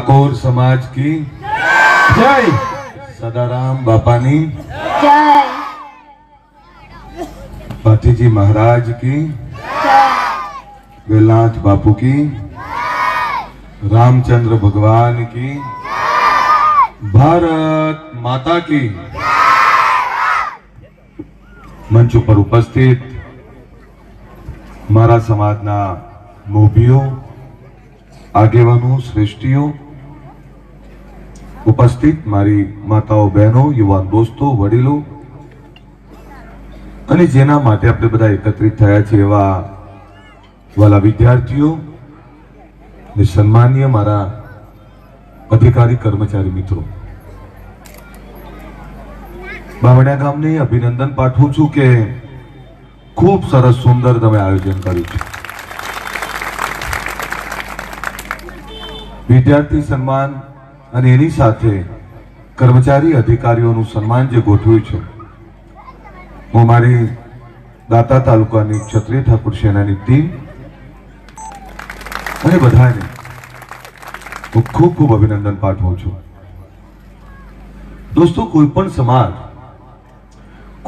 ठाकोर समाज की जय, सदाराम बापानी जय, भातीजी महाराज की वेलनाथ बापू की, रामचंद्र भगवान की, भारत माता की। मंच पर उपस्थित मारा समाजना मोभीओ, આગેવાનો, શ્રેષ્ઠીઓ, ઉપસ્થિત મારી માતાઓ, બહેનો, યુવાન દોસ્તો, વડીલો અને જેના માટે આપણે બધા એકત્રિત થયા છે એવા વાલા વિદ્યાર્થીઓ અને સન્માનીય મારા અધિકારી કર્મચારી મિત્રો, બાવળિયા ગામને અભિનંદન પાઠવું છું કે ખૂબ સરસ સુંદર તમે આયોજન કર્યું છે। વિદ્યાર્થી સન્માન અને એની સાથે કર્મચારી અધિકારીઓનું સન્માન જે ગોઠવ્યું છે, હું મારી દાતા તાલુકાની ક્ષત્રિય ઠાકોર સેનાની ટીમ અને બધાને હું ખૂબ ખૂબ અભિનંદન પાઠવું છું। દોસ્તો, કોઈ પણ સમાજ,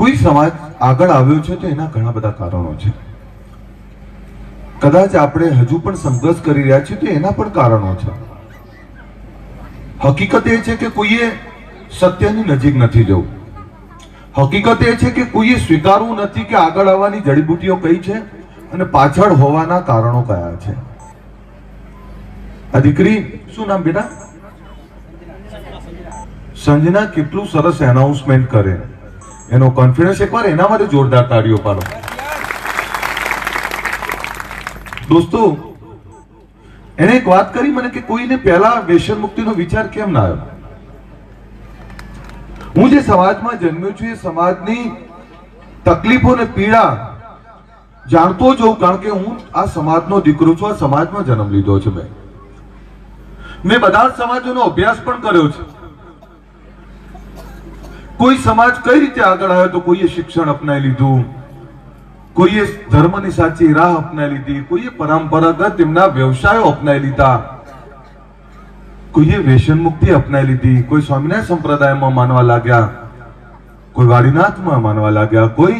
કોઈ સમાજ આગળ આવ્યો છે તો એના ઘણા બધા કારણો છે। કદાચ આપણે હજુ પણ સંઘર્ષ કરી રહ્યા છીએ તો એના પણ કારણો છે। હકીકત એ છે કે કોઈએ સત્યની નજીક નથી જવું। હકીકત એ છે કે કોઈએ સ્વીકારવું નથી કે આગળ આવવાની જડીબુટીઓ કઈ છે અને પાછળ હોવાના કારણો કયા છે। આ દીકરી, શું નામ બેટા? સંજના કેટલું સરસ એનાઉન્સમેન્ટ કરે, એનો કોન્ફિડન્સ એકવાર એના માટે જોરદાર તાળીઓ પાડો। દોસ્તો, એને એક વાત કરી મને કે કોઈને પહેલા વ્યસન મુક્તિનો વિચાર કેમ ના આવ્યો? હું જે સમાજમાં જન્મ્યો છું એ સમાજની તકલીફો અને પીડા જાણતો જોઉં, કારણ કે હું આ સમાજનો દીકરો છું, આ સમાજમાં જન્મ લીધો છે। મેં બધા જ સમાજોનો અભ્યાસ પણ કર્યો છે। કોઈ સમાજ કઈ રીતે આગળ આવ્યો તો કોઈએ શિક્ષણ અપનાવી લીધું, કોઈએ ધર્મની સાચી રાહ અપનાવી લીધી, કોઈએ પરંપરાગત એમના વ્યવસાયો અપનાવી લીધા, કોઈએ વ્યસન મુક્તિ અપનાવી લીધી, કોઈ સ્વામિનારાયણ સંપ્રદાયમાં માનવા લાગ્યા, કોઈ વાડીનાથમાં માનવા લાગ્યા, કોઈ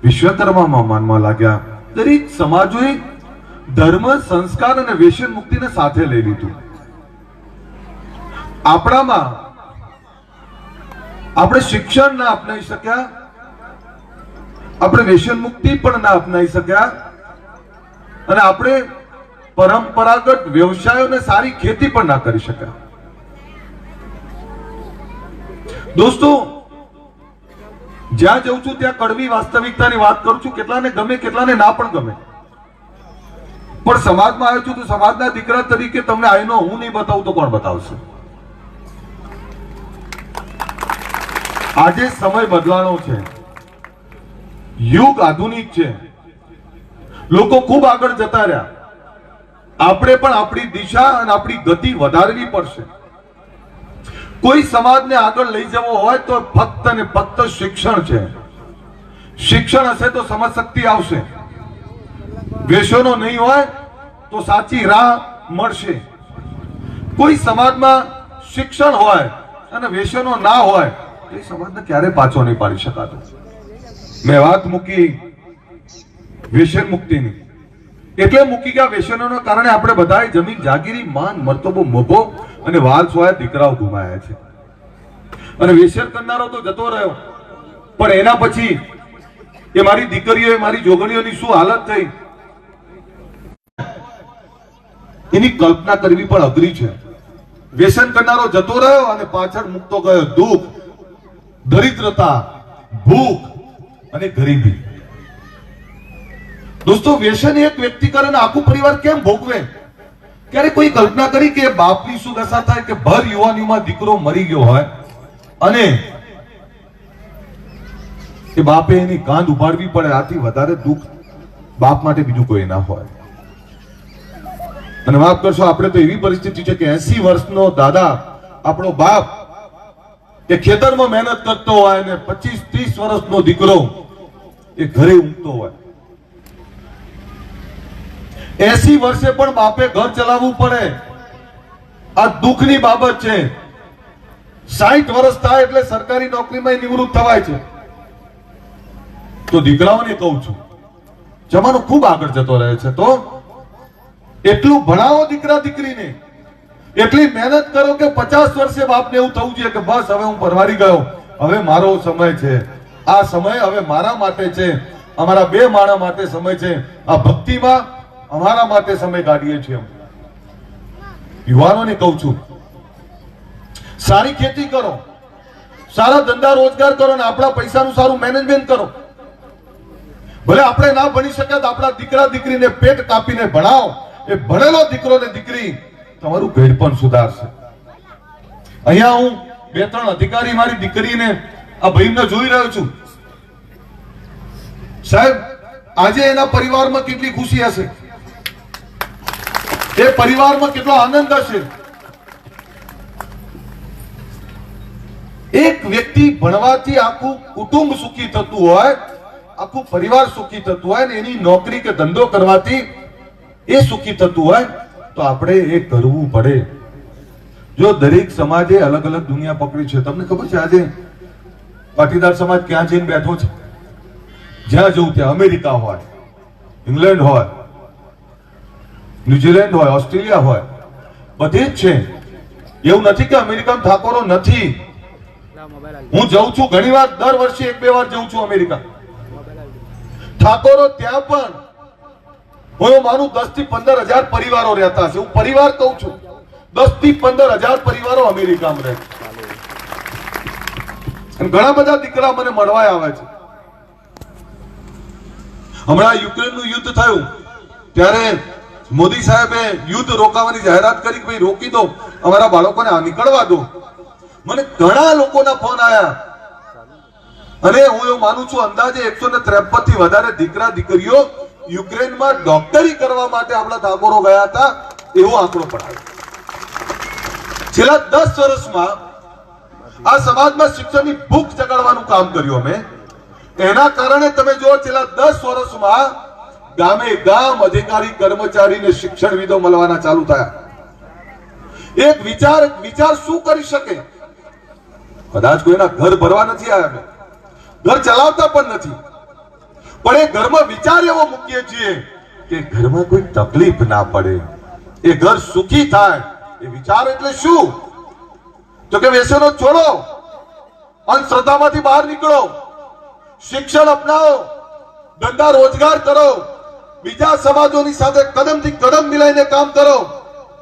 વિશ્વકર્મામાં માનવા લાગ્યા। દરેક સમાજોએ ધર્મ, સંસ્કાર અને વ્યસન મુક્તિને સાથે લઈ લીધું। આપણામાં આપણે શિક્ષણ ના અપનાવી શક્યા, આપણે વ્યસન મુક્તિ પણ ના અપનાવી શક્યા અને આપણે પરંપરાગત વ્યવસાયોને સારી ખેતી પણ ના કરી શક્યા। દોસ્તો, જ્યાં જઉં છું ત્યાં કડવી વાસ્તવિકતાની વાત કરું છું। કેટલાને ગમે, કેટલાને ના પણ ગમે, પણ સમાજમાં આવ્યો છું તો સમાજના દીકરા તરીકે તમને આઈનો હું નહીં બતાવું તો કોણ બતાવશે? આજે સમય બદલાનો છે, યુગ આધુનિક છે, લોકો ખૂબ આગળ જતા રહ્યા। આપણે પણ આપણી દિશા અને આપણી ગતિ વધારવી પડશે। કોઈ સમાજને આગળ લઈ જવો હોય તો ફક્ત ને ફક્ત શિક્ષણ છે। શિક્ષણ હશે તો સમજશક્તિ આવશે, વ્યસનો નહીં હોય તો સાચી રાહ મળશે। કોઈ સમાજમાં શિક્ષણ હોય અને વ્યસનો ના હોય તો એ સમાજને ક્યારે પાછો નહીં પાડી શકાતો। મેં વાત મૂકી વ્યસન મુક્તિની, એટલે મૂકી કે આ વ્યસનોના કારણે આપણે બધાએ જમીન, જાગીરી, માન, મર્તબો, મોભો અને વાલ સોયા દીકરાઓ ગુમાયા છે। અને વ્યસન કરનારો તો જતો રહ્યો, પણ એના પછી એ મારી દીકરીઓ, મારી જોગણીઓની શું હાલત થઈ એની કલ્પના કરવી પણ અઘરી છે। વ્યસન કરનારો જતો રહ્યો અને પાછળ મૂકતો ગયો દુઃખ, દરિદ્રતા, ભૂખ અને ગરીબી। દોસ્તો, વ્યસન એક વ્યક્તિ કરે ને આખું પરિવાર કેમ ભોગવે? ક્યારે કોઈ કલ્પના કરી કે બાપની શું દશા થાય કે ભર યુવાનીમાં દીકરો મરી ગયો હોય અને એ બાપે એની કાંધ ઉપાડવી પડે? આથી વધારે દુઃખ બાપ માટે બીજું કોઈ ના હોય। અને માફ કરશો, આપણે તો એવી પરિસ્થિતિ છે કે 80 વર્ષનો દાદા, આપણો બાપ, કે ખેતરમાં મહેનત કરતો હોય અને 25-30 વર્ષનો દીકરો એ ઘરે ઊંઘતો હોય। 80 વર્ષે પણ બાપે ઘર ચલાવવું પડે આ દુઃખની બાબત છે. 60 વર્ષ થાય એટલે સરકારી નોકરીમાં નિવૃત્ત થવાય છે. તો દીકરાઓને કહું છું, જમાનો ખૂબ આગળ જતો રહે છે, તો એટલું ભણાવો દીકરા દીકરીને, એટલી મહેનત કરો કે 50 વર્ષે બાપને એવું થવું જોઈએ કે બસ હવે હું પરવારી ગયો, હવે મારો સમય છે, આ સમય હવે મારા માટે છે, અમારા બે માણસ માટે સમય છે, આ ભક્તિમાં અમારા માટે સમય કાઢીએ છીએ. યુવાનોને કહું છું, સારી ખેતી કરો, સારા ધંધા રોજગાર કરો અને આપણા પૈસાનું સારું મેનેજમેન્ટ કરો. ભલે આપણે ના ભણી શક્યા તો આપણા દીકરા દીકરીને પેટ કાપીને ભણાવો. એ ભણેલો દીકરો ને દીકરી તમારું પેટ પણ સુધારશે. અહીંયા હું 2-3 અધિકારી મારી દીકરીને આ ભાઈને જોઈ રહ્યો છું. સાહેબ, આજે એના પરિવારમાં કેટલી ખુશી હશે, એ પરિવારમાં કેટલો આનંદ હશે. એક વ્યક્તિ ભણવાથી આખું કુટુંબ સુખી થતું હોય, આખું પરિવાર સુખી થતું હોય ને એની નોકરી કે ધંધો કરવાથી એ સુખી થતું હોય તો આપણે એ કરવું પડે. જો દરેક સમાજે અલગ અલગ દુનિયા પકડી છે. તમને ખબર છે આજે પાટીદાર સમાજ ક્યાં જઈને બેઠો છે? જ્યાં જવું ત્યાં, અમેરિકા હોય, ઇંગ્લેન્ડ હોય, ન્યુઝીલેન્ડ હોય, ઓસ્ટ્રેલિયા હોય, બધે જ છે. એવું નથી કે અમેરિકામાં ઠાકોરો નથી. હું જઉં છું ઘણીવાર, દર વર્ષે 1-2 વાર જઉં છું અમેરિકા. ઠાકોરો ત્યાં પણ હું માનું 10 થી 15 હજાર પરિવારો રહેતા છે. હું પરિવાર કહું છું, 10 થી 15 હજાર પરિવારો અમેરિકામાં રહે છે. ઘણા બધા દીકરા મને મળવા આવે છે. હમણાં યુક્રેનનું યુદ્ધ થયું ત્યારે મોદી સાહેબે યુદ્ધ રોકાવાની જાહેરાત કરી કે ભાઈ રોકી દો, અમારા બાળકોને નીકળવા દો. મને ઘણા લોકોના ફોન આવ્યા અને હું એવું માનું છું અંદાજે 153 થી વધારે દીકરા દીકરીઓ યુક્રેનમાં ડોક્ટરી કરવા માટે આપણા ઠાકોરો ગયા હતા, એવો આંકડો પણ આવ્યો. છેલ્લા 10 વર્ષમાં આ સમાજમાં શિક્ષણની ભૂખ જગાડવાનું કામ કર્યું અમે. એના કારણે તમે જો છેલ્લા 10 વર્ષમાં ગામે ગામ અધિકારી કર્મચારીને શિક્ષણવિદો મળવાના ચાલુ થયા. એક વિચાર શું કરી શકે? કદાચ કોઈના ઘર ભરવા નથી આવ્યા, ઘર ચલાવતા પણ નથી, પણ એ ઘરમાં વિચાર એવો મૂકીએ છીએ કે ઘરમાં કોઈ તકલીફ ના પડે, એ ઘર સુખી થાય. એ વિચાર એટલે શું? તો કે વ્યસનો છોડો, અંધશ્રદ્ધામાંથી બહાર નીકળો, શિક્ષણ અપનાવો, ધંધા રોજગાર કરો, બીજા સમાજોની સાથે કદમથી કદમ મિલાઈને કામ કરો,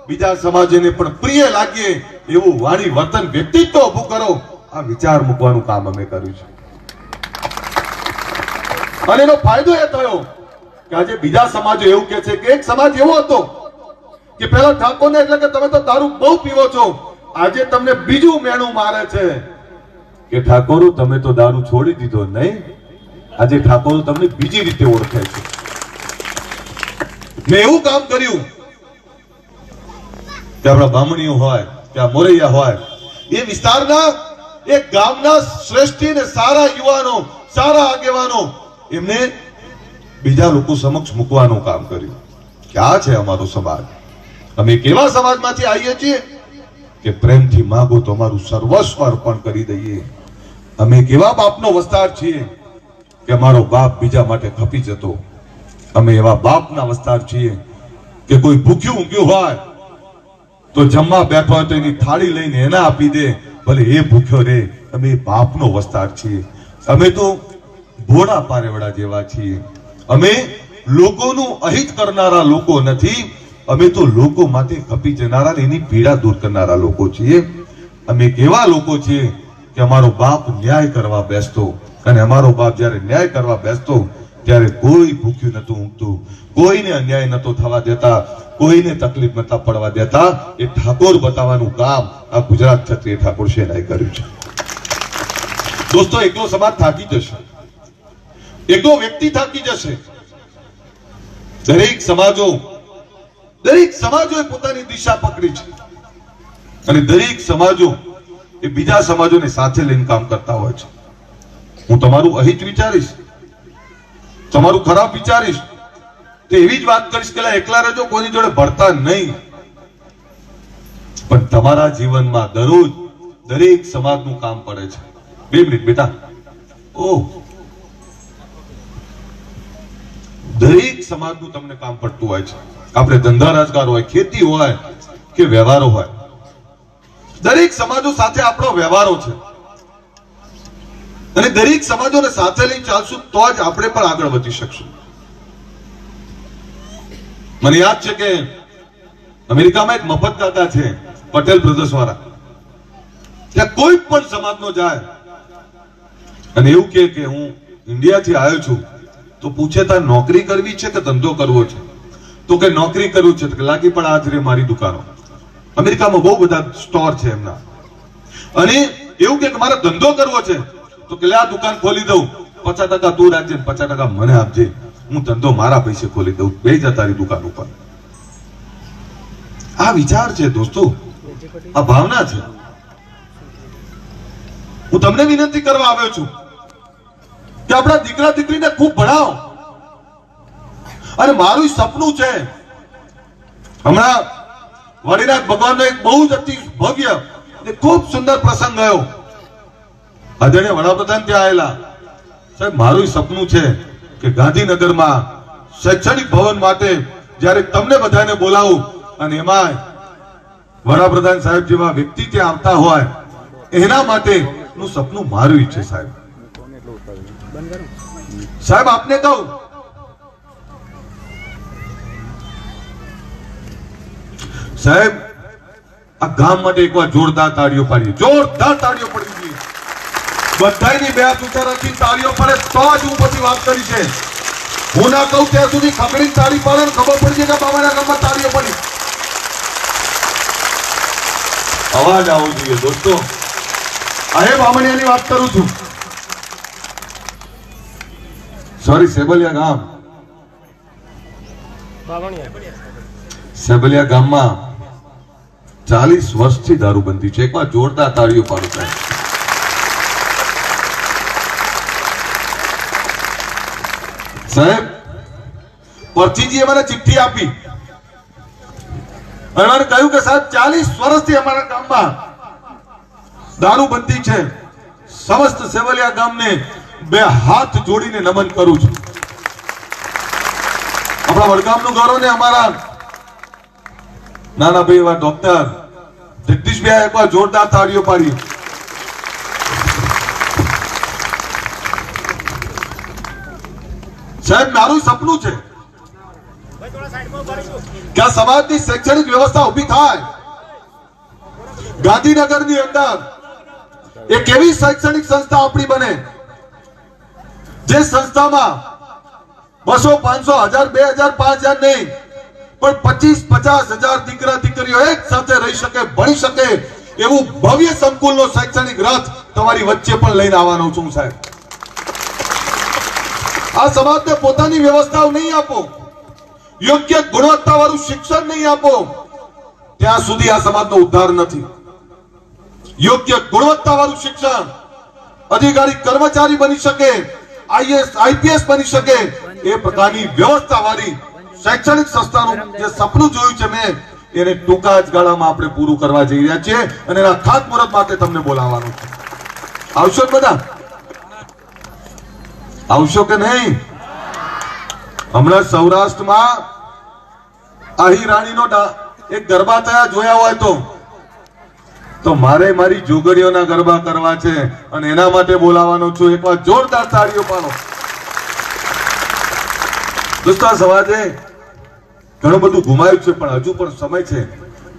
બીજા સમાજને પણ પ્રિય લાગીએ એવું વાણી વર્તન વ્યક્તિત્વ ઊભું કરો. આ વિચાર મૂકવાનું કામ અમે કર્યું છે. અને એનો ફાયદો એ થયો કે આજે બીજા સમાજો એવું કે છે કે એક સમાજ એવો હતો કે પેલા ઠાકોરને એટલે કે તમે તો દારૂ બહુ પીવો છો, આજે તમને બીજું મેણું મારે છે કે ઠાકોરો તમે તો દારૂ છોડી દીધો નહીં, આજે ઠાકોરો તમને બીજી રીતે ઓળખે છે. મેં એવું કામ કર્યું કે આપણા બામણીઓ હોય કે આ મોરૈયા હોય, એ વિસ્તારના એક ગામના શ્રેષ્ઠ ને સારા યુવાનો, સારા આગેવાનો, એમને બીજા લોકો સમક્ષ મૂકવાનું કામ કર્યું કે આ છે અમારો સમાજ. અમે કેવા સમાજમાંથી આવીએ છીએ કે પ્રેમથી માંગો તો અમારું સર્વસ્વ અર્પણ કરી દઈએ. અમે કેવા બાપનો વસ્તાર છીએ કે અમારો બાપ બીજા માટે ખપી જતો. અમે એવા બાપના વસ્તાર છીએ કે કોઈ ભૂખ્યું ઊંઘ્યું હોય તો જમવા બેઠો હોય તો એની થાળી લઈને એના આપી દે, ભલે એ ભૂખ્યો રે. અમે બાપનો વસ્તાર છીએ. અમે તો ભોળા પારેવડા જેવા છીએ. અમે લોકોનું અહિત કરનારા લોકો નથી, અમે તો લોકો માટે ખપી જનારા, એની પીડા દૂર કરનારા લોકો છીએ. અમે કેવા લોકો છીએ કે અમારો બાપ ન્યાય કરવા બેસતો, અને અમારો બાપ જ્યારે ન્યાય કરવા બેસતો ત્યારે કોઈ ભૂખ્યું નતું ઊંઘતું, કોઈને અન્યાય નતો થવા દેતા, કોઈને તકલીફ નતા પડવા દેતા. એ ઠાકોર બતાવવાનું કામ આ ગુજરાત ક્ષત્રિય ઠાકોર સેનાએ કર્યું છે. દોસ્તો, એકલો સમાજ થાકી જશે, એકલો વ્યક્તિ થાકી જશે. દરેક સમાજોએ પોતાની દિશા પકડી છે અને દરેક સમાજો એ બીજા સમાજોને સાથે લઈને કામ કરતા હોય છે. હું તમારું અહિત વિચારીશ, તમારું ખરાબ વિચારીશ તો એવી જ વાત કરીશ કે એકલા રહેજો, કોઈની જોડે ભળતા નહીં. પણ તમારા જીવનમાં દરરોજ દરેક સમાજનું કામ પડે છે. 2 મિનિટ બેટા. દરેક સમાજનું તમને કામ પડતું હોય છે. આપણે ધંધા રોજગાર હોય, ખેતી હોય કે વ્યવહારો હોય, દરેક સમાજો સાથે આપણો વ્યવહારો છે અને દરેક સમાજોને સાથે લઈ ચાલશું તો જ આપણે પણ આગળ વધી શકશું. મને યાદ છે કે અમેરિકામાં એક મફત કાકા છે, પટેલ બ્રધર્સ વાળા. ત્યાં કોઈ પણ સમાજનો જાય અને એવું કે હું ઇન્ડિયાથી આવ્યો છું, તો પૂછે તાર નોકરી કરવી છે કે ધંધો કરવો છે? તો કે નોકરી કરવું છે. તો લાગી પણ આજ રે મારી દુકાનો. અમેરિકામાં બહુ બધા સ્ટોર છે એમના. અને એવું કે મારે ધંધો કરવો છે, તો કે આ દુકાન ખોલી દઉં, 50% તું રાખજે, 50% મને આપજે, હું ધંધો મારા પૈસે ખોલી દઉં, બે જા તારી દુકાન ઉપર. આ વિચાર છે દોસ્તો, આ ભાવના છે. હું તમને વિનંતી કરવા આવ્યો છું કે આપણા દીકરા દીકરીને ખૂબ ભણાવો. અને મારું સપનું છે, હમણાં વડીનાથ ભગવાનનો એક બહુ જ અતિ ભવ્ય અને ખૂબ સુંદર પ્રસંગ ગયો. આદરણીય વડાપ્રધાન ત્યાં આવેલા. સાહેબ, મારું સપનું છે કે ગાંધીનગરમાં શૈક્ષણિક ભવન માટે જ્યારે તમને બધાને બોલાવું અને એમાં વડાપ્રધાન સાહેબ જેવા વ્યક્તિ ત્યાં આવતા હોય, એના માટે નું સપનું મારું છે. સાહેબ આપને કહું, સાહેબ આ ગામ માટે એકવાર જોરદાર તાળીઓ પાડીએ, જોરદાર તાળીઓ પડવી જોઈએ. બધાની બે હાથ ઊંચા રાખી તાળીઓ પડે તો જ હું પછી વાત કરી છે. હું ના કહું ત્યાં સુધી ખકડીને તાળી પાડે ને ખબર પડી જાય કે બાબાના ગામમાં તાળીઓ પડી. અવાજ આવવો જોઈએ દોસ્તો. આ બામણિયાની વાત કરું છું. સોરી, સેબલિયા ગામ, સેબલિયા ગામમાં 40 વર્ષથી દારૂબંધી છે. એકવાર જોરદાર તાળીઓ પાડો સાહેબ. સાહેબ, પરચીજીએ મને ચિઠ્ઠી આપી અને મને કહ્યું કે સાહેબ 40 વર્ષથી અમારા ગામમાં દારૂબંધી છે. સમસ્ત સેવલિયા ગામને બે હાથ જોડીને નમન કરું છું. આપણા વડગામનું ગૌરવ ને અમારા નાના ભાઈ એવા ડોક્ટર જગદીશભાઈ એકવાર જોરદાર તાળીઓ પાડી. સાહેબ, મારું સપનું છે કે આ સમાજની શૈક્ષણિક વ્યવસ્થા ઉભી થાય. ગાંધીનગરની અંદર એક એવી શૈક્ષણિક સંસ્થા આપણી બને જે સંસ્થામાં 200, 500, 1000, 2000, 5000 નહીં પણ 25-50 હજાર દીકરા દીકરીઓ એક સાથે રહી શકે, ભણી શકે એવું ભવ્ય સંકુલનો શૈક્ષણિક રથ તમારી વચ્ચે પણ લઈને આવવાનો છું સાહેબ. આ સમાજને પોતાની વ્યવસ્થાઓ નહીં આપો, યોગ્ય ગુણવત્તા વાળું શિક્ષણ નહીં આપો, ત્યાં સુધી આ સમાજનો ઉદ્ધાર નથી. યોગ્ય ગુણવત્તા વાળું શિક્ષણ, અધિકારી કર્મચારી બની શકે, આઈએએસ આઈપીએસ બની શકે એ પ્રકારની વ્યવસ્થા વાળી શૈક્ષણિક સંસ્થાનું જે સપનું જોયું છે મેં, એને ટૂંકા જ ગાળામાં આપણે પૂરું કરવા જઈ રહ્યા છીએ અને એના ખાતમુહૂર્ત માટે તમને બોલાવવાનું છે. આવશો બધા? આવશો કે નહીં? હમણાં સૌરાષ્ટ્રમાં આહી રાણીનો એક ગરબા થયા જોયા હોય તો મારે મારી જોગડીઓના ગરબા કરવા છે અને એના માટે બોલાવવાનો છું. એકવાર જોરદાર તાળીઓ પાડો. દોસ્તો, આ સમાજે ઘણું બધું ગુમાવ્યું છે પણ હજુ પણ સમય છે.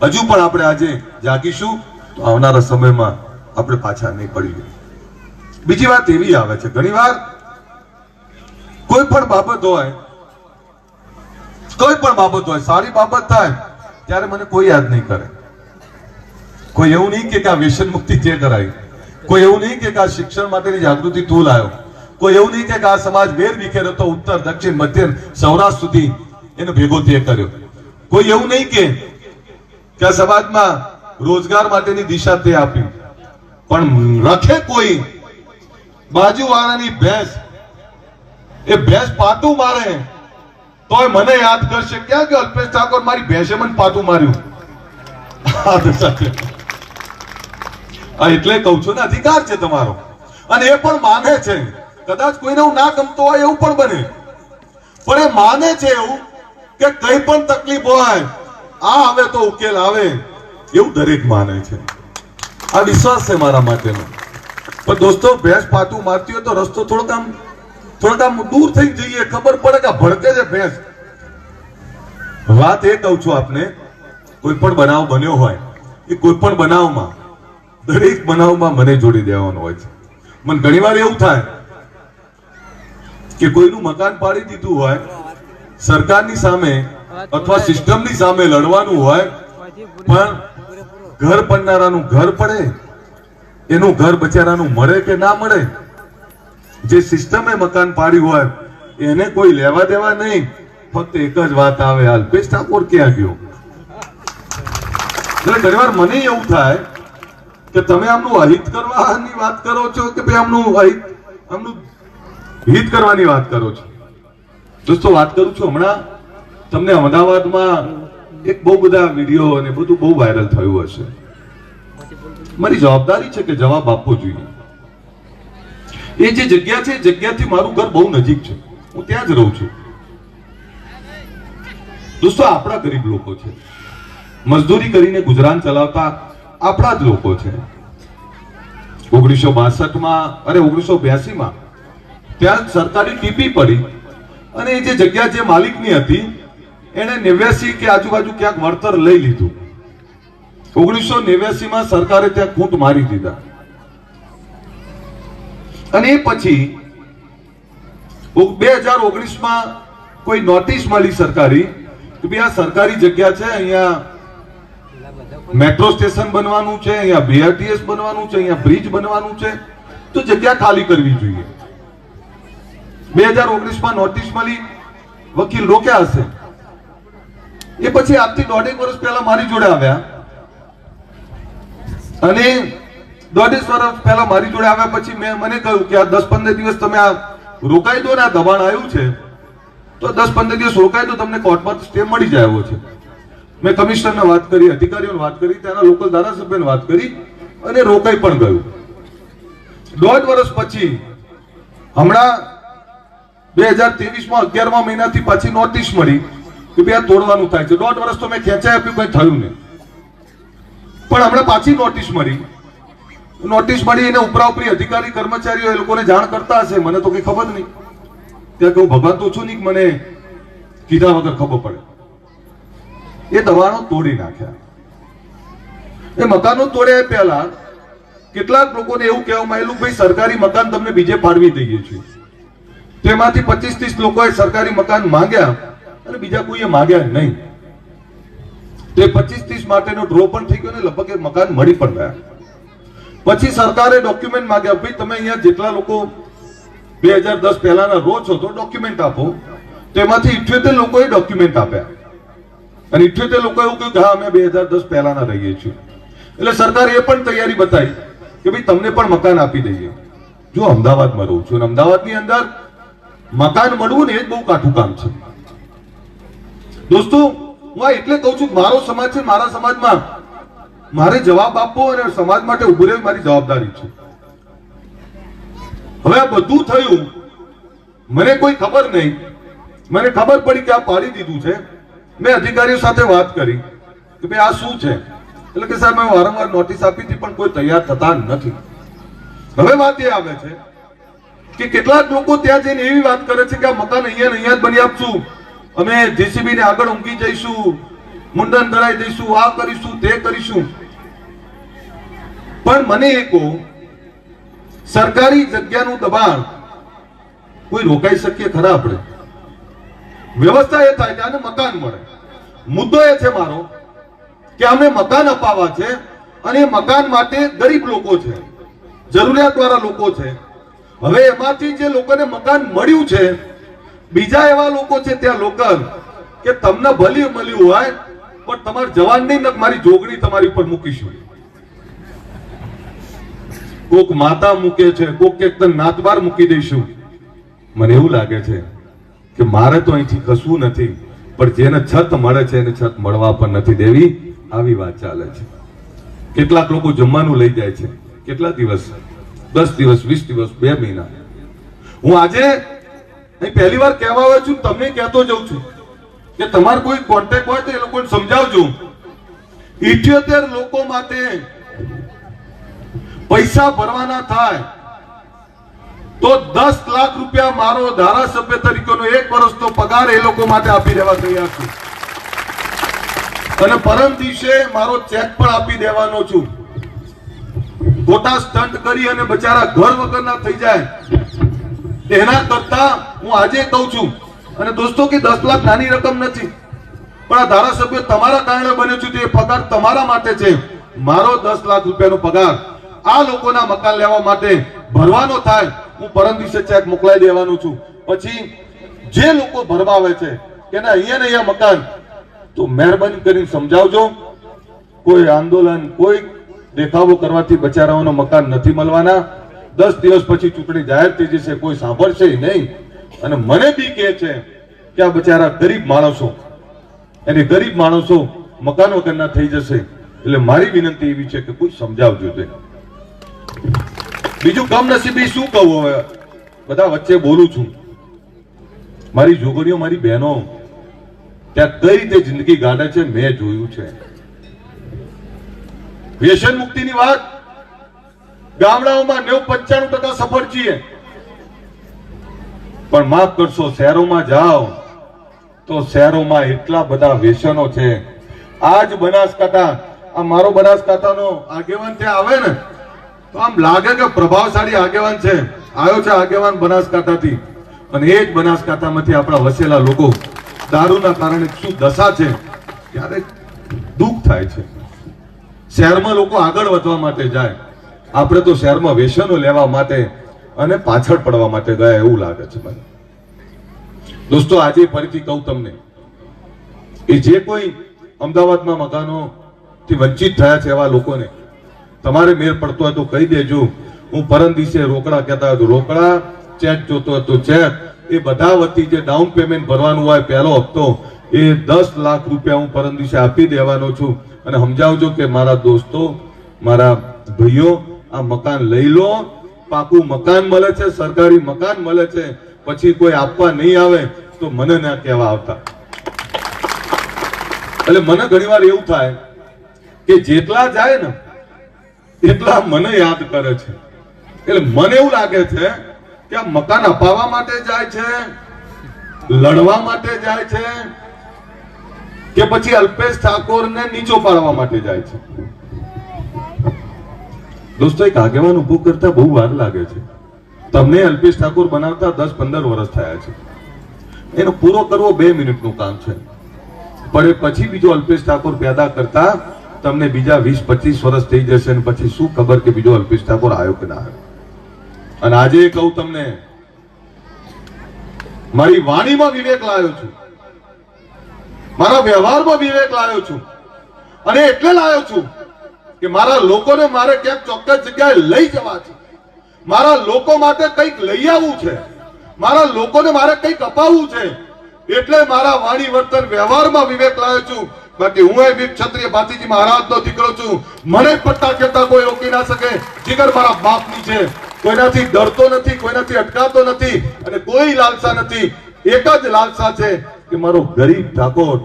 હજુ પણ આપણે આજે જાગીશું તો આવનારા સમયમાં આપણે પાછા નહીં પડીએ. બીજી વાત એવી આવે છે, ઘણી વાર કોઈ પણ બાબત હોય, સારી બાબત થાય ત્યારે મને કોઈ યાદ નહીં કરે. કોઈ એવું નહીં કે આ વ્યસન મુક્તિ તે કરાવી, કોઈ એવું નહીં કે આ શિક્ષણ માટેની જાગૃતિ તું લાવ્યો, કોઈ એવું નહીં કે આ સમાજ વેર વિખેર હતો ઉત્તર, દક્ષિણ, મધ્ય, સૌરાષ્ટ્ર સુધી એને ભેગો તે કર્યો. કોઈ એવું નહીં કે આ સમાજમાં રોજગાર માટેની દિશા તે આપી. પણ રખે કોઈ બાજુવાળાની ભેંસ, એ ભેંસ પાટું મારે તોય મને યાદ કરશે, ક્યાં કે અલ્પેશ ઠાકોર મારી ભેંસે મને પાટું માર્યું. એટલે કહું છું ને, અધિકાર છે તમારો, અને એ પણ માને છે. કદાચ કોઈને ના ગમતો હોય એવું પણ બને, પણ એ માને છે એવું કે કઈ પણ તકલીફ હોય આ આવે તો ઉકેલ આવે, એવું દરેક માને છે. આ વિશ્વાસ છે મારા માટેનો. પણ દોસ્તો, ભેંસ પાટું મારતી હોય તો રસ્તો થોડોક આમ દૂર થઈ જઈએ, ખબર પડે કે ભડકે છે ભેંસ. વાત એ કહું છું આપને, કોઈ પણ બનાવ બન્યો હોય એ કોઈ પણ બનાવમાં, દરેક બનાવમાં મને જોડી દેવાનો હોય છે. મને ઘણીવાર એવું થાય કે કોઈનું મકાન પાડી દીધું હોય, સરકારની સામે અથવા સિસ્ટમની સામે લડવાનું હોય, પણ ઘર પડનારાનું ઘર પડે, એનું ઘર બચારાનું મળે કે ના મળે, જે સિસ્ટમે મકાન પાડ્યું હોય એને કોઈ લેવા દેવા નહીં. ફક્ત એક જ વાત આવે, અલ્પેશ ઠાકોર ક્યાં ગયો? એટલે ઘણીવાર મને એવું થાય કે તમે આમનું અહિત કરવાની વાત કરો છો કે ભાઈ આમનું હિત કરવાની વાત કરો છો. દોસ્તો, વાત કરું છું, હમણાં તમને અમદાવાદમાં એક બહુ બધા વિડીયો અને બધું બહુ વાયરલ થયું હશે. મારી જવાબદારી છે કે જવાબ આપવો જોઈએ. એ જે જગ્યા છે, જગ્યાથી મારું ઘર બહુ નજીક છે, હું ત્યાં જ રહું છું. દોસ્તો, આપણા ગરીબ લોકો છે, મજદૂરી કરીને ગુજરાન ચલાવતા આપણા જ લોકો છે. 1962માં અને 1982માં ત્યાં સરકારી ટીપી પડી, અને એ જે જગ્યા જે માલિકની હતી એને 89 કે આજુબાજુ ક્યાંક વળતર લઈ લીધું. 1989માં સરકારે ત્યાં ખૂંટ મારી દીધા, અને એ પછી 2019માં કોઈ નોટિસ મળી સરકારી કે ભાઈ આ સરકારી જગ્યા છે, અહીંયા મેટ્રો સ્ટેશન બનવાનું છે, અહીંયા BRTS બનવાનું છે, અહીંયા બ્રિજ બનવાનું છે, તો જગ્યા ખાલી કરવી જોઈએ. 2019માં નોટિસ મળી, વકીલ રોક્યા હશે. એ પછી આજથી 1.5 વર્ષ પહેલા મારી જોડે આવ્યા, અને 1.5 વર્ષ પહેલા મારી જોડે આવ્યા પછી મેં મને કહ્યું કે આ 10-15 દિવસ તમે આ રોકાઈ દો ને, આ દબાણ આવ્યું છે તો 10-15 દિવસ રોકાઈ દો, તમને કોર્ટમાં સ્ટે મળી જાય એવો છે. મેં કમિશનરને વાત કરી, અધિકારીઓને વાત કરી, ત્યાંના લોકલ ધારાસભ્યને વાત કરી, અને રોકાઈ પણ ગયું. 1.5 વર્ષ પછી હમણાં 2023માં 11મા મહિનાથી પાછી નોટિસ મળી કે ભાઈ આ તોડવાનું થાય છે. 1.5 વર્ષ તો મેં ખેંચાઈ આપ્યું, કઈ થયું નહીં. પણ હમણાં પાછી નોટિસ મળી એને ઉપરાઉપરી અધિકારી કર્મચારીઓ એ લોકોને જાણ કરતા હશે, મને તો કઈ ખબર નહીં. ત્યાં કહું ભગવાન તો છું નહીં કે મને કીધા વગર ખબર પડે. એ દબાણો તોડી નાખ્યા. એ મકાનો તોડ્યા પહેલા કેટલાક લોકોને એવું કહેવામાં આવેલું ભાઈ સરકારી મકાન તમને બીજે ફાળવી દઈએ છીએ. તેમાંથી 25-30 લોકોએ સરકારી મકાન માંગ્યા અને બીજા કોઈએ માંગ્યા નહીં. તે 25-30 માટેનો ડ્રો પણ થઈ ગયો ને લગભગ એ મકાન મળી પણ ગયા. પછી સરકારે ડોક્યુમેન્ટ માંગ્યા, ભાઈ તમે અહીંયા જેટલા લોકો 2010 પહેલાના રો છો તો ડોક્યુમેન્ટ આપો. તેમાંથી 78 લોકોએ ડોક્યુમેન્ટ આપ્યા, અને 78 લોકો એવું કહ્યું કે હા અમે 2010 પહેલાના રહીએ છીએ. એટલે સરકારે એ પણ તૈયારી બતાવી કે ભાઈ તમને પણ મકાન આપી દઈએ. જો અમદાવાદમાં રહું છું, અને અમદાવાદની અંદર મકાન મળવું ને એ જ બહુ કાઠું કામ છે. દોસ્તો, હું આ એટલે કહું છું કે મારો સમાજ છે, મારા સમાજમાં મારે જવાબ આપવો અને સમાજ માટે ઉભું રહેવું મારી જવાબદારી છે. હવે આ બધું થયું, મને કોઈ ખબર નહીં, મને ખબર પડી કે આ પાડી દીધું છે. મેં અધિકારીઓ સાથે વાત કરી કે ભાઈ આ શું છે, એટલે કે સાહેબ મેં વારંવાર નોટિસ આપી હતી પણ કોઈ તૈયાર થતા નથી. હવે વાત એ આવે છે કે કેટલાક લોકો ત્યાં જઈને એવી વાત કરે છે કે આ મકાન અહીંયા જ બની આપશું, અમે JCB ને આગળ ઊંઘી જઈશું, મુંડન કરાવી દઈશું, આ કરીશું, તે કરીશું. પણ મને એ કહો, સરકારી જગ્યાનું દબાણ કોઈ રોકાઈ શકીએ ખરા? આપણે વ્યવસ્થા એ થાય કે આને મકાન મળે. મુદ્દો એ છે મારો કે અમને મકાન અપાવવા છે, અને મકાન માટે ગરીબ લોકો છે, જરૂરિયાતવાળા લોકો છે. હવે એમાંથી જે લોકોને મકાન મળ્યું છે, બીજા એવા લોકો છે ત્યાં લોકલ કે તમને ભલી મળ્યું હોય પણ તમારે જવાન નહીં, મારી જોગણી તમારી ઉપર મૂકીશું. કોક માતા મૂકે છે, કોક એક નાતબાર મૂકી દઈશું. મને એવું લાગે છે કે મારે તો અહીંથી કશું નથી, પણ જેને છત મળે છે એને છત મળવા પણ નથી દેવી. આવી વાત ચાલે છે. કેટલાક લોકો જમવાનું લઈ જાય છે. કેટલા દિવસ? 10 દિવસ, 20 દિવસ, 2 મહિના. હું આજે અહીં પહેલી વાર કહેવા આવ્યો છું, તમને કહેતો જઉં છું કે તમારે કોઈ કોન્ટેક્ટ હોય તો એ લોકોને સમજાવજો. 78 લોકો માટે પૈસા ભરવાના થાય તો 10 લાખ રૂપિયા મારો ધારાસભ્ય તરીકેનો 1 વર્ષનો પગાર એ લોકો માટે આપી દેવા તૈયાર છું. અને પરમ દિવસે મારો ચેક પણ આપી દેવાનો છું. ખોટા સ્ટન્ટ કરી અને બચારા ઘર વગરના થઈ જાય એના કરતા હું આજે કહું છું. અને દોસ્તો કે 10 લાખ નાની રકમ નથી, પણ આ ધારાસભ્ય તમારા કારણે બન્યો છું. તે પગાર તમારા માટે છે. મારો 10 લાખ રૂપિયાનો પગાર આ લોકોના મકાન લેવા માટે ભરવાનો થાય. હું પરમ દિવસે ચેક મોકલાઈ દેવાનો છું. પછી જે લોકો ભરવા આવે છે કે ના અહીંયા ને અહીંયા મકાન, તો મહેરબાની કરીને સમજાવજો. કોઈ આંદોલન, કોઈ દેખાવો કરવાથી બચારાઓનો મકાન નથી મળવાના. 10 દિવસ પછી ચૂંટણી જાહેર થઈ જશે, કોઈ સાંભળશે નહીં. અને મને બી કહે છે કે આ બચારા ગરીબ માણસો, અને ગરીબ માણસો મકાન વગરના થઈ જશે. એટલે મારી વિનંતી એવી છે કે કોઈ સમજાવજો. તે બીજું કમનસીબી શું કહું, હવે બધા વચ્ચે બોલું છું. મારી છોકરીઓ, મારી બહેનો ત્યાં કઈ રીતે જિંદગી ગાળે છે મેં જોયું છે. વ્યસન મુક્તિની વાત ગામડાઓમાં 90-95% સફળ છીએ, પણ માફ કરશો શહેરોમાં જાઓ તો શહેરોમાં એટલા બધા વ્યસનો છે. આજ બનાસકાંઠા, આ મારો બનાસકાંઠાનો આગેવાન ત્યાં આવે ને તો આમ લાગે કે પ્રભાવશાળી આગેવાન છે. આવ્યો છે આગેવાન બનાસકાંઠાથી, અને એ જ બનાસકાંઠામાંથી આપણા વસેલા લોકો દારૂના કારણે શું દશા છે ત્યારે દુઃખ થાય છે. શહેરમાં લોકો આગળ વધવા માટે જાય, આપણે તો શહેરમાં વ્યસનો લેવા માટે અને પાછળ પડવા માટે ગયા એવું લાગે છે મને. દોસ્તો, આજે ફરીથી કહું તમને કે જે કોઈ અમદાવાદમાં મકાનો થી વંચિત થયા છે એવા લોકોને તમારે મેળ પડતો હોય તો કહી દેજો. હું પરમ દિવસે રોકડા કહેતા હતો, રોકડા, ચેક જોતો હતો, ચેક. એ બધા વતી જે ડાઉન પેમેન્ટ ભરવાનું હોય પહેલો હપ્તો, એ 10 લાખ રૂપિયા હું પરમ દિવસે આપી દેવાનો છું. અને સમજાવજો કે મારા દોસ્તો, મારા ભાઈઓ, આ મકાન લઈ લો. પાકું મકાન મળે છે, સરકારી મકાન મળે છે. પછી કોઈ આપવા નહીં આવે તો મને ના કહેવા આવતા. એટલે મને ઘણીવાર એવું થાય કે જેટલા જાય ને એટલા મને યાદ કરે છે. એટલે મને એવું લાગે છે કે આ મકાન અપાવવા માટે જાય છે, લડવા માટે જાય છે, કે પછી અલ્પેશ ઠાકોરને નીચો પાડવા માટે જાય છે. દોસ્તો, એક આગેવાન ઉભો કરતા બહુ વાર લાગે છે. તમને અલ્પેશ ઠાકોર બનાવતા 10-15 વર્ષ થયા છે. એનો પૂરો કરવો 2 મિનિટનું કામ છે, પણ એ પછી બીજો અલ્પેશ ઠાકોર પેદા કરતા તમને બીજા 20-25 વર્ષ થઈ જશે. અને પછી શું ખબર કે બીજો અલ્પેશ ઠાકોર આવ્યો કે ના આવ્યો. અને આજે કહું તમને, મારી વાણીમાં વિવેક લાવ્યો છું, મારા વ્યવહારમાં વિવેક લાવ્યો છું. અને એટલે લાવ્યો છું કે મારા લોકોને મારે ક્યાંક ચોક્કસ જગ્યાએ લઈ જવા છે. મારા લોકો માટે કંઈક લઈ આવવું છે, મારા લોકોને મારે કંઈક અપાવવું છે. એટલે મારા વાણી, વર્તન, વ્યવહારમાં વિવેક લાવ્યો છું. બાકી હું એ વીર ક્ષત્રિય ભાતીજી મહારાજનો દીકરો છું. મને પટ્ટા ખેતા કોઈ રોકી ના શકે. જીગર મારા બાપની છે, કોઈનાથી ડરતો નથી, કોઈનાથી અટકાતો નથી, અને કોઈ લાલસા નથી. એક જ લાલસા છે કે મારો ગરીબ ઠાકોર,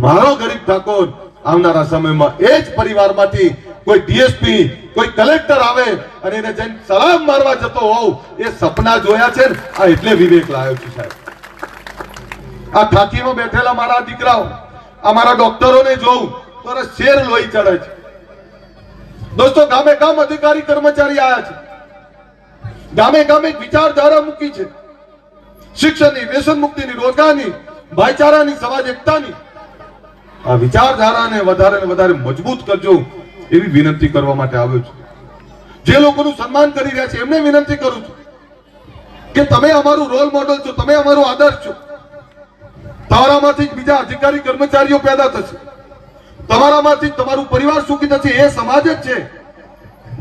મારો ગરીબ ઠાકોર આવનારા સમયમાં એ જ પરિવારમાંથી કોઈ ડીએસપી, કોઈ કલેક્ટર આવે અને એને જઈને સલામ મારવા જતો હોઉં, એ સપના જોયા છે ને. આ એટલે વિવેક લાવ્યો છું સાહેબ. આ ખાકીમાં બેઠેલા મારા દીકરાઓ, આ મારા ડોક્ટરોને જોઉં તો શેર લોહી ચડે છે. દોસ્તો, ગામે ગામ અધિકારી કર્મચારી આયા છે, ગામે ગામે વિચારધારા મૂકી છે. શિક્ષણની, વ્યસન મુક્તિની, રોજગારની, ભાઈચારાની, સમાજ એકતાની આ વિચારધારાને વધારે ને વધારે મજબૂત કરજો એવી વિનંતી કરવા માટે આવ્યો છું. જે લોકોનું સન્માન કરી રહ્યા છે એમને વિનંતી કરું છું કે તમે અમારું રોલ મોડલ છો, તમે અમારો આદર્શ છો. તમારામાંથી બીજા અધિકારી કર્મચારીઓ પેદા થશે, તમારામાંથી તમારું પરિવાર સુખી થશે. એ સમાજ જ છે.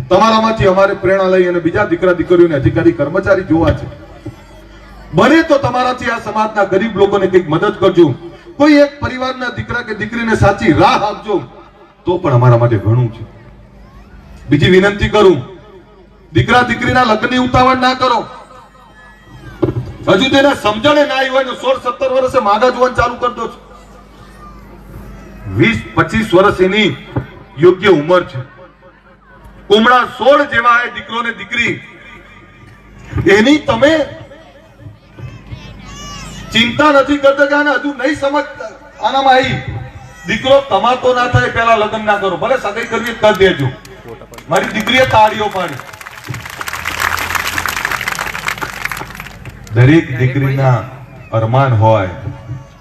તમારામાંથી અમારે પ્રેરણા લઈ અને બીજા દીકરા દીકરીઓને અધિકારી કર્મચારી જોવા છે. બને તો તમારાથી આ સમાજના ગરીબ લોકોને કંઈક મદદ કરજો. કોઈ એક પરિવારના દીકરા કે દીકરીને સાચી રાહ આપજો. તો પણ અમારા માટે ઘણું છે. બીજી વિનંતી કરું, દીકરા દીકરીના લગ્નની ઉતાવળ ના કરો. હજુ તેને સમજણે ના આવી હોય ને 16-17 વર્ષે માગા જોવાનું ચાલુ કરી દો છો. 20-25 વર્ષ એની યોગ્ય ઉંમર છે. કુમળા 16 જેવા એ દીકરો ને દીકરી, એની તમે ચિંતા નથી કરતા કે આને હજુ નહીં સમજ આનામાં આવી. દીકરો કમાતો ના થાય પેલા લગ્ન ના કરો, ભલે સગાઈ કરવી કરી દેજો. મારી દીકરીએ તાળીઓ પાડી. દરેક દીકરીના અરમાન હોય,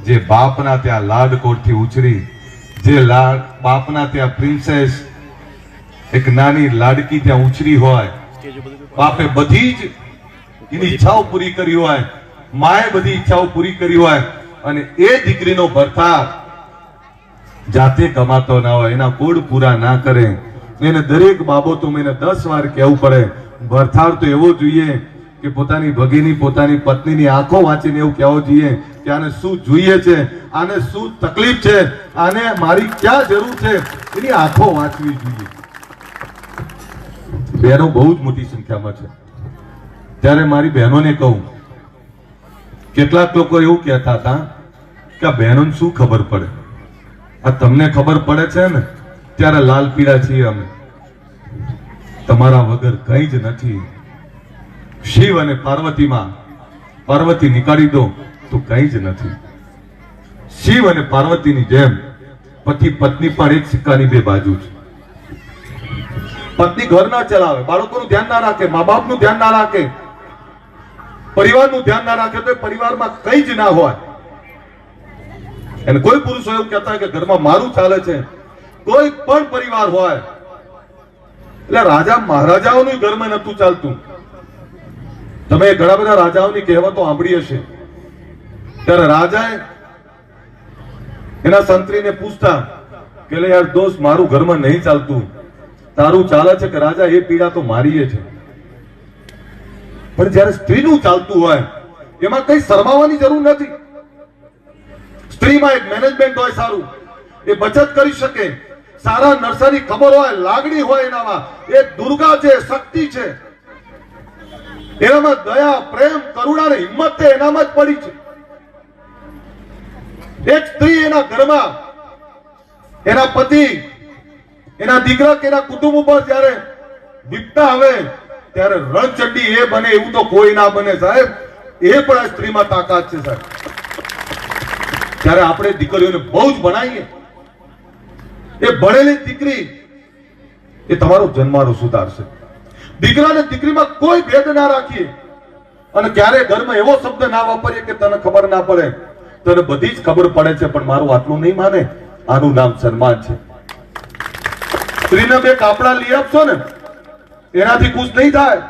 જે બાપના ત્યાં લાડકોટથી ઉછરી, જે બાપના ત્યાં પ્રિન્સેસ એક નાની લાડકી ત્યાં ઉછરી હોય, બાપે બધી જ એની ઈચ્છાઓ પૂરી કરી હોય, માએ બધી ઈચ્છાઓ પૂરી કરી હોય, અને એ દીકરીનો ભરથાર જાતે કમાતો ના હોય, એના કોડ પૂરા ના કરે, એને દરેક બાબતોમાં એને 10 વાર કહેવું પડે. ભરથાર તો એવો જોઈએ કે પોતાની ભગીની, પોતાની પત્નીની આંખો વાંચીને એવું કહેવું જોઈએ કે આને શું જોઈએ છે, આને શું તકલીફ છે, આને મારી ક્યાં જરૂર છે, એની આંખો વાંચવી જોઈએ. બહેનો બહુ જ મોટી સંખ્યામાં છે. ત્યારે મારી બહેનોને કહું, કેટલાક લોકો એવું કહેતા હતા કે આ બહેનોને શું ખબર પડે, આ તમને ખબર પડે છે ને ત્યારે લાલ પીળા છીએ અમે, તમારા વગર કઈ જ નથી. શિવ અને પાર્વતીમાં પાર્વતી નીકાળી દો તો કઈ જ નથી. શિવ અને પાર્વતીની જેમ પતિ પત્ની પણ એક સિક્કાની બે બાજુ છે. પત્ની ઘર ના ચલાવે, બાળકોનું ધ્યાન ના રાખે, મા બાપનું ધ્યાન ના રાખે, પરિવારનું ધ્યાન ના રાખે તો પરિવારમાં કઈ જ ના હોય. અને કોઈ પુરુષો એવું કહેતા હોય કે ઘરમાં મારું ચાલે છે, કોઈ પણ પરિવાર હોય, એટલે રાજા મહારાજાઓનું ઘરમાં નતું ચાલતું. તમે ઘણા બધા રાજાઓની કહેવતો સાંભળી હશે. ત્યારે રાજાએ એના સંત્રીને પૂછતા કે લે યાર દોસ્ત, મારું ઘરમાં નહીં ચાલતું, તારું ચાલે છે કે? રાજા, એ પીડા તો મારી છે, પણ જયારે સ્ત્રીનું ચાલતું હોય એમાં કઈ શરમાવાની જરૂર નથી. સ્ત્રીમાં એક મેનેજમેન્ટ હોય સારું, એ બચત કરી શકે, સારા નર્સરી ખબર હોય, લાગણી હોય એનામાં, એ દુર્ગા છે, શક્તિ છે, એનામાં દયા, પ્રેમ, કરુણા ને હિંમત એનામાં જ પડી છે. એક સ્ત્રી એના ઘરમાં એના પતિ, એના દીકરા કે એના કુટુંબ ઉપર જયારે વિપતા આવે ત્યારે રણચંડી એ બને એવું તો કોઈ ના બને સાહેબ. એ પણ આ સ્ત્રીમાં તાકાત છે સાહેબ. ત્યારે આપણે દીકરીઓને બહુ જ ભણાવીએ, એ ભણેલી દીકરી એ તમારો જન્મારો સુધારશે. દીકરા અને દીકરીમાં કોઈ ભેદ ના રાખીએ, અને ક્યારે ઘરમાં એવો શબ્દ ના વાપરીએ કે તને ખબર ના પડે. તને બધી જ ખબર પડે છે પણ મારું આટલું નહીં માને, આનું નામ સન્માન છે. સ્ત્રીને 2 કાપડા લઈ આપશો ને એનાથી ખુશ નહીં થાય,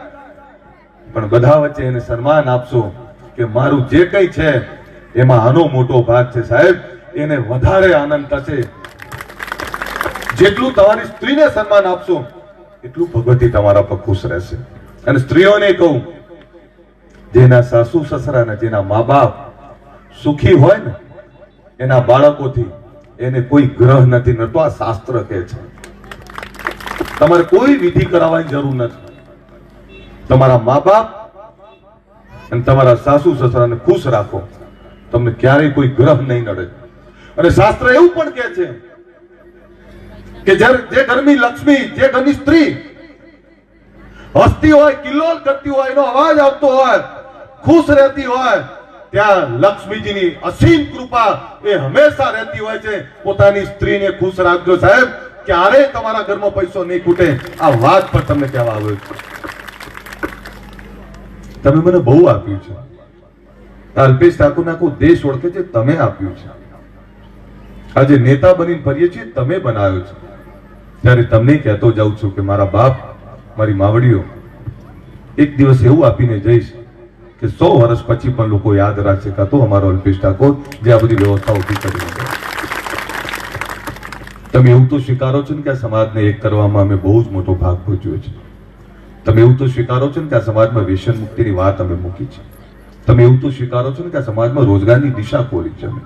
પણ બધા વચ્ચે એને સન્માન આપશો કે મારું જે કઈ છે એમાં આનો મોટો ભાગ છે સાહેબ, એને વધારે આનંદ થશે. જેટલું તમારી સ્ત્રીને સન્માન આપશો એટલું ભગવતી તમારા પર ખુશ રહેશે. અને સ્ત્રીઓને કહું, જેના સાસુ સસરા ને જેના મા બાપ સુખી હોય ને એના બાળકોથી એને કોઈ ગ્રહ નથી નડતો. આ શાસ્ત્ર કહે છે. તમારે કોઈ વિધિ કરાવવાની જરૂર નથી. તમારા મા બાપ અને તમારા સાસુ સસરાને ખુશ રાખો, તમને ક્યારેય કોઈ ગ્રહ નહીં નડે. અને શાસ્ત્ર એવું પણ કહે છે કે જે ઘરની લક્ષ્મી, જે ઘરની સ્ત્રી હસતી હોય, કિલ્લોલ કરતી હોય, એનો અવાજ આવતો હોય, ખુશ રહેતી હોય, ત્યાં લક્ષ્મીજીની અસીમ કૃપા એ હંમેશા રહેતી હોય છે. પોતાની સ્ત્રીને ખુશ રાખજો સાહેબ, ક્યારેય તમારા ઘરમાં પૈસો નહીં ખૂટે. આ વાત પર તમને કહેવા આવ્યો છું. તમે મને બહુ આપ્યું છે. અલ્પેશ ઠાકોરના આખો દેશ ઓળખે છે, તમે આપ્યું છે. આજે નેતા બનીને ફરીએ છીએ, તમે બનાવ્યો છે. ત્યારે તમને કહેતો જાઉં છું કે મારા બાપ, મારી માવડીઓ, એક દિવસ એવું આપીને જઈશ કે 100 વર્ષ પછી પણ લોકો યાદ રાખશે કે તો અમારો અલ્પેશ ઠાકોર જે આ બધી વ્યવસ્થા ઉભી કરી. તમે એવું તો સ્વીકારો છો ને કે આ સમાજને એક કરવામાં અમે બહુ જ મોટો ભાગ ભજવ્યો છે. તમે એવું તો સ્વીકારો છો ને કે આ સમાજમાં વ્યસન મુક્તિની વાત અમે મૂકી છે. તમે એવું તો સ્વીકારો છો ને કે આ સમાજમાં રોજગારની દિશા ખોલી છે અમે.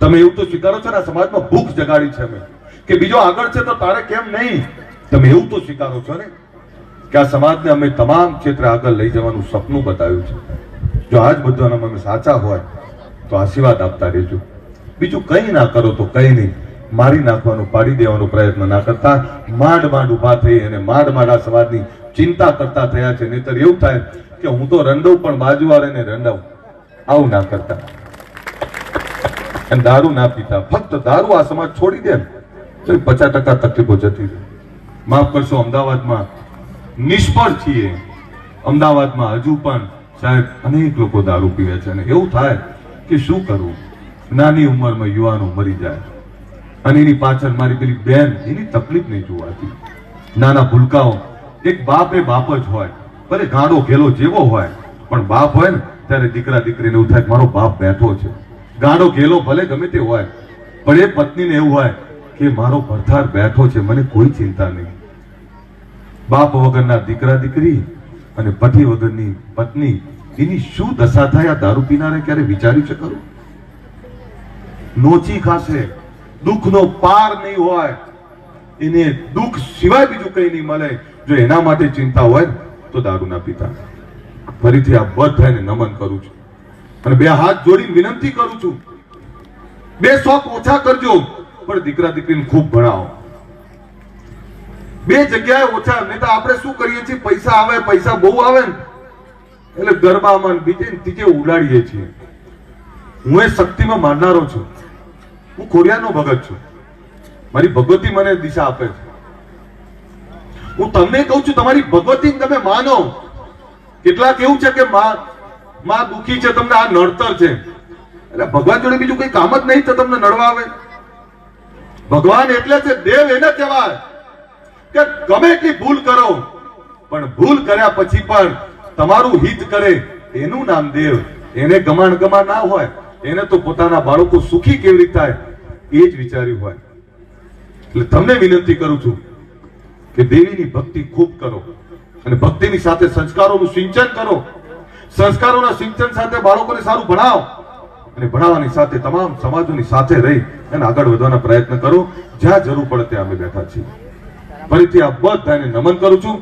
તમે એવું તો સ્વીકારો છો ને આ સમાજમાં ભૂખ જગાડી છે અમે. કે બીજો આગળ છે તો તારે કેમ નહીં? તમે એવું તો સ્વીકારો છો ને કે આ સમાજને અમે તમામ ક્ષેત્રે આગળ લઈ જવાનું સપનું બતાવ્યું છે. જો આજ બધાના અમે સાચા હોય તો આશીર્વાદ આપતા રહેજો. બીજું કંઈ ના કરો તો કંઈ નહીં, મારી નાખવાનું, પાડી દેવાનો પ્રયત્ન ના કરતા. માંડ માંડ ઉભા થઈ અને માંડ માંડ આ સમાજની ચિંતા કરતા થયા છે. નહીતર એવું થાય કે હું તો રંડવું પણ બાજુવાળાને રંડાવું. આવું ના કરતા અને દારૂ ના પીતા. ફક્ત દારૂ આ સમાજ છોડી દે તો 50% તકલીફો જતી રહે. માફ કરશો, અમદાવાદમાં નિષ્ફળ છીએ. અમદાવાદમાં હજુ પણ સાહેબ અનેક લોકો દારૂ પીવે છે અને એવું થાય કે શું કરવું? નાની ઉંમરમાં યુવાનો મરી જાય અને એની પાછળ મારી પેલી બેન, એની તકલીફ નહીં જોવાતી. નાના ભૂલકાઓ, એક બાપ એ બાપ જ હોય, ભલે ગાંડો ઘેલો જેવો હોય, પણ બાપ હોય ને ત્યારે દીકરા દીકરીને એવું થાય કે મારો બાપ બેઠો છે. ગાંડો ઘેલો ભલે ગમે તે હોય, પણ એ પત્નીને એવું હોય કે મારો ભરથાર બેઠો છે, મને કોઈ ચિંતા નહીં. બાપ વગરના દીકરા દીકરી અને પતિ વગરની પત્ની, એની શું દશા થાય આ દારૂ પીનારે ક્યારે વિચારી છે ખરું? નોચી ખાશે, દુઃખનો પાર નહીં હોય, એને દુઃખ સિવાય બીજું કંઈ નહીં મળે. જો એના માટે ચિંતા હોય તો દારૂ ના પીતા. ફરીથી આ બધાને નમન કરું છું અને બે હાથ જોડીને વિનંતી કરું છું, બે શોખ ઓછા કરજો, પણ દીકરા દીકરીને ખૂબ ભણાવો. બે જગ્યાએ ઓછા. નહીં તો આપણે શું કરીએ છીએ, પૈસા આવે, પૈસા બહુ આવે ને એટલે ગરબામાં બીજે ત્રીજે ઉડાડીએ છીએ. હું એ શક્તિમાં માનનારો છું. હું ખોડિયારનો ભગત છું. મારી ભગવતી મને દિશા આપે છે. હું તમને કહું છું, તમારી ભગવતી તમે માનો. કેટલાક એવું છે કે માં દુખી છે, તમને આ નડતર છે, એટલે ભગવાન જોડે બીજું કઈ કામ જ નહીં તો તમને નડવા આવે. ભગવાન એટલે છે દેવ. એને કહેવાય કે ગમે એટલી ભૂલ કરો, પણ ભૂલ કર્યા પછી પણ તમારું હિત કરે, એનું નામ દેવ. એને ગમાણ ના હોય, એને તો પોતાના બાળકો સુખી કેવી રીતે થાય એ જ વિચાર્યું હોય. એટલે તમને વિનંતી કરું છું કે દેવીની ભક્તિ ખૂબ કરો અને ભક્તિની સાથે સંસ્કારોનું સિંચન કરો. સંસ્કારોના સિંચન સાથે બાળકોને સારું ભણાવો અને ભણાવવાની સાથે તમામ સમાજોની સાથે રહી અને આગળ વધવાના પ્રયત્ન કરો. જ્યાં જરૂર પડે ત્યાં અમે બેઠા છીએ. ફરીથી આ બધાને નમન કરું છું,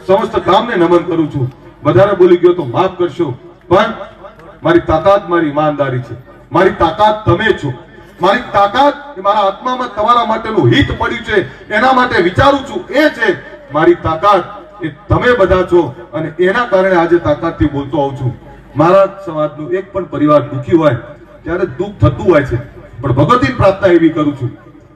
સમસ્ત કામને નમન કરું છું. વધારે બોલી ગયો તો માફ કરશો, પણ મારી તાકાત મારી ઈમાનદારી છે. મારી તાકાત તમે છો. મારી તાકાત એ મારા આત્મામાં તમારા માટેનું હિત પડ્યું છે, એના માટે વિચારું છું. એ છે મારી તાકાત. એ તમે બધા છો અને એના કારણે આજે તાકાતથી બોલતો આવું છું. મારા સમાજનું એક પણ પરિવાર દુઃખી હોય ત્યારે દુઃખ થતું હોય છે, પણ ભગવતીની પ્રાર્થના એવી કરું છું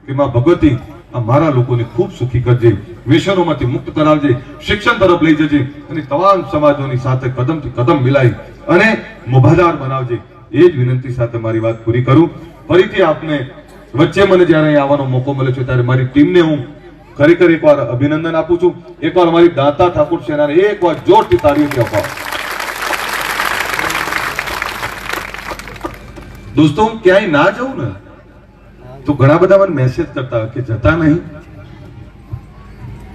કે માં ભગવતી આ મારા લોકોને ખૂબ સુખી કરજે, વ્યસનોમાંથી મુક્ત કરાવજે, શિક્ષણ તરફ લઈ જજે અને તમામ સમાજોની સાથે કદમથી કદમ મિલાવી અને મુભાદાર બનાવજે. એ જ વિનંતી સાથે મારી વાત પૂરી કરું. ફરીથી આપને વચ્ચે મને જ્યારે અહીં આવવાનો મોકો મળ્યો છે ત્યારે મારી ટીમને હું ખરેખર એકવાર અભિનંદન આપું છું. એકવાર મારી દાતા ઠાકોર સેનાને એકવાર જોરથી તાળીઓથી અપાવો. દોસ્તો, હું ક્યાંય ના જઉં ને તો ઘણા બધા મને મેસેજ કરતા કે જતા નહીં.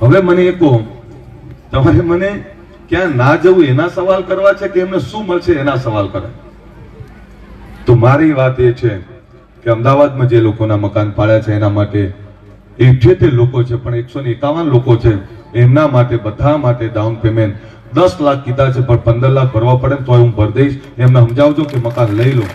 હવે મને એ કહો, તમારે મને ક્યાં ના જવું એના સવાલ કરવા છે કે એમને શું મળશે એના સવાલ કરે? તો મારી વાત એ છે કે અમદાવાદમાં જે લોકોના મકાન પાડ્યા છે એના માટે 78 લોકો છે, પણ 151 લોકો છે. એમના માટે બધા માટે ડાઉન પેમેન્ટ 10 લાખ કીધા છે, પણ 15 લાખ ભરવા પડે તો હું ભરી દઈશ. એમને સમજાવજો કે મકાન લઈ લો.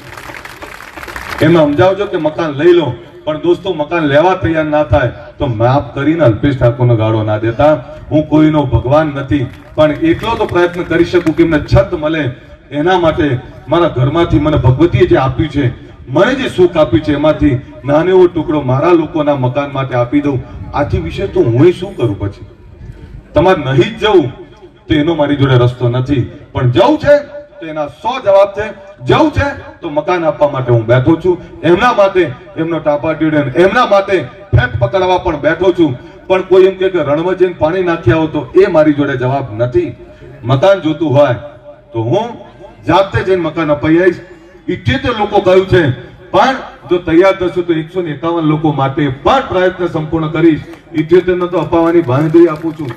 એમને સમજાવજો કે મકાન લઈ લો. પણ દોસ્તો, મકાન લેવા તૈયાર ના થાય તો માફ કરીને અલ્પેશ ઠાકોરનો ગાળો ના દેતા. હું કોઈનો ભગવાન નથી, પણ એટલો તો પ્રયત્ન કરી શકું કે એમને છત મળે. એના માટે મારા ઘરમાંથી મને ભગવતીએ જે આપ્યું છે, મને જે સુખ આપ્યું છે, એમાંથી નાનો એવો ટુકડો મારા લોકોના મકાન માટે આપી દઉં. આથી વિશે તો હું શું કરું? પછી તમારે નહીં જ જવું તો એનો મારી જોડે રસ્તો નથી, પણ જવું છે તો એના 100 જવાબ છે. જવું છે તો મકાન આપવા માટે હું બેઠો છું. એમના માટે એમનો ટાપા ટીડન, એમના માટે ફેંક પકડવા પણ બેઠો છું. પણ કોઈ એમ કે રણમાં જઈને પાણી નાખી આવો તો એ મારી જોડે જવાબ નથી. મકાન જોતું હોય તો હું જાતે જઈને મકાન અપાઈ આવીશ. 78 લોકો કહ્યું છે, પણ જો તૈયાર થશો તો 151 લોકો માટે પણ પ્રયત્ન સંપૂર્ણ કરીશ. 78 તો અપાવવાની બાંહેધરી આપું છું.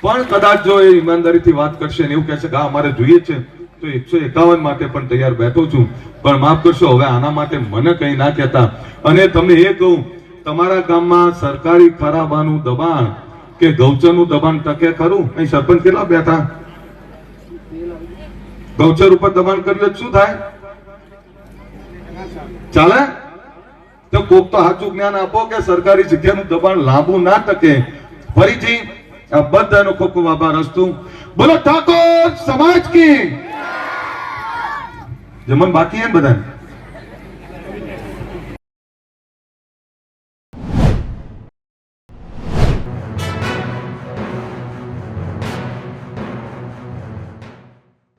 પણ કદાચ જો એ ઈમાનદારીથી વાત કરશે ને એવું કહેશે કે અમારે જોઈએ છે તો 151 માટે પણ તૈયાર બેઠો છું. પણ માફ કરશો, હવે આના માટે મને કંઈ ના કહેતા. અને તમને એ કહું તમારા ગામમાં સરકારી ખરાબાનું દબાણ કે ગૌચરનું દબાણ ટકે ખરું? અહીં સરપંચ કેટલા બેઠા? ગૌચર ઉપર દબાણ કર્યું શું થાય? ચાલે? તો કોક તો સાચું જ્ઞાન આપો કે સરકારી જગ્યાનું દબાણ લાંબુ ના ટકે. ફરીથી આ બધાનો ખૂબ ખૂબ આભાર. અસ્તુ. બોલો ઠાકોર સમાજ કી. જમન બાકી હે બધા?